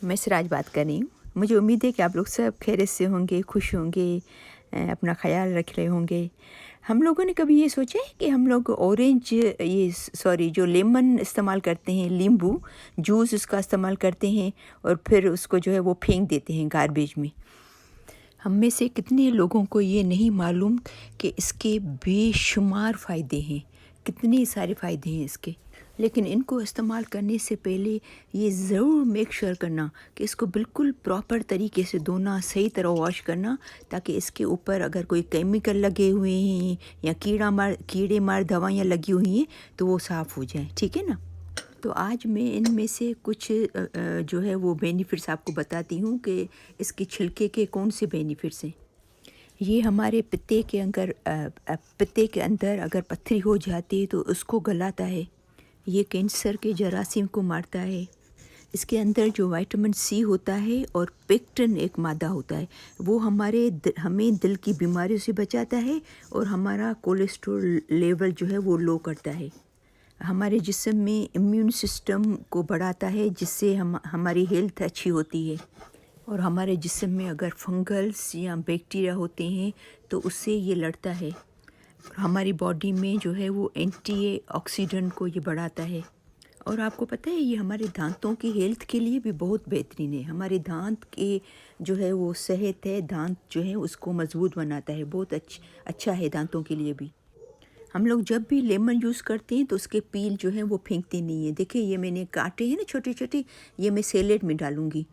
मैं सिराज बात कर रही हूँ। मुझे उम्मीद है कि आप लोग सब खैरियत से होंगे, खुश होंगे, अपना ख़्याल रख रहे होंगे। हम लोगों ने कभी ये सोचा है कि हम लोग जो लेमन इस्तेमाल करते हैं, नींबू जूस उसका इस्तेमाल करते हैं और फिर उसको जो है वो फेंक देते हैं गार्बेज में। हम में से कितने लोगों को ये नहीं मालूम कि इसके बेशुमार फ़ायदे हैं, कितने सारे फ़ायदे हैं इसके। लेकिन इनको इस्तेमाल करने से पहले ये ज़रूर मेक श्योर करना कि इसको बिल्कुल प्रॉपर तरीके से धोना, सही तरह वॉश करना, ताकि इसके ऊपर अगर कोई केमिकल लगे हुए हैं या कीड़े मार दवाइयाँ लगी हुई हैं तो वो साफ़ हो जाए, ठीक है ना। तो आज मैं इनमें से कुछ जो है वो बेनिफिट्स आपको बताती हूँ कि इसके छिलके के कौन से बेनिफिट्स हैं। ये हमारे पित्ते के अंदर अगर पत्थरी हो जाती है तो उसको गलाता है। ये कैंसर के जरासीम को मारता है। इसके अंदर जो विटामिन सी होता है और पेक्टिन एक मादा होता है, वो हमें दिल की बीमारियों से बचाता है और हमारा कोलेस्ट्रॉल लेवल जो है वो लो करता है। हमारे जिस्म में इम्यून सिस्टम को बढ़ाता है, जिससे हमारी हेल्थ अच्छी होती है। और हमारे जिस्म में अगर फंगल्स या बैक्टीरिया होते हैं तो उससे ये लड़ता है। हमारी बॉडी में जो है वो एंटी ऑक्सीडेंट को ये बढ़ाता है। और आपको पता है ये हमारे दांतों की हेल्थ के लिए भी बहुत बेहतरीन है। हमारे दांत के जो है वो सेहत है, दांत जो है उसको मजबूत बनाता है, बहुत अच्छा है दांतों के लिए भी। हम लोग जब भी लेमन यूज़ करते हैं तो उसके पील जो है वो फेंकते नहीं है। देखिए ये मैंने काटे हैं ना छोटे छोटे, ये मैं सैलेड में डालूँगी।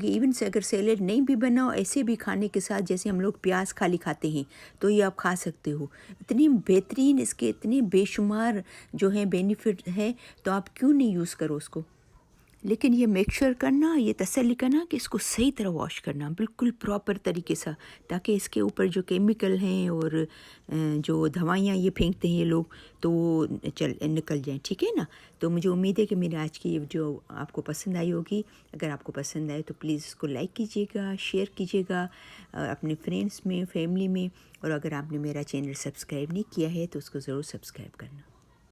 इवन से अगर सैलेड नहीं भी बनाओ, ऐसे भी खाने के साथ जैसे हम लोग प्याज खाली खाते हैं तो ये आप खा सकते हो। इतनी बेहतरीन इसके इतने बेशुमार जो है बेनिफिट है, तो आप क्यों नहीं यूज़ करो उसको। लेकिन ये मेक श्योर करना, ये तसल्ली करना कि इसको सही तरह वॉश करना, बिल्कुल प्रॉपर तरीके से, ताकि इसके ऊपर जो केमिकल हैं और जो दवाइयाँ ये फेंकते हैं ये लोग, तो वो निकल जाएं, ठीक है ना। तो मुझे उम्मीद है कि मेरी आज की ये जो आपको पसंद आई होगी। अगर आपको पसंद आए तो प्लीज़ इसको लाइक कीजिएगा, शेयर कीजिएगा अपने फ्रेंड्स में, फैमिली में। और अगर आपने मेरा चैनल सब्सक्राइब नहीं किया है तो उसको ज़रूर सब्सक्राइब करना।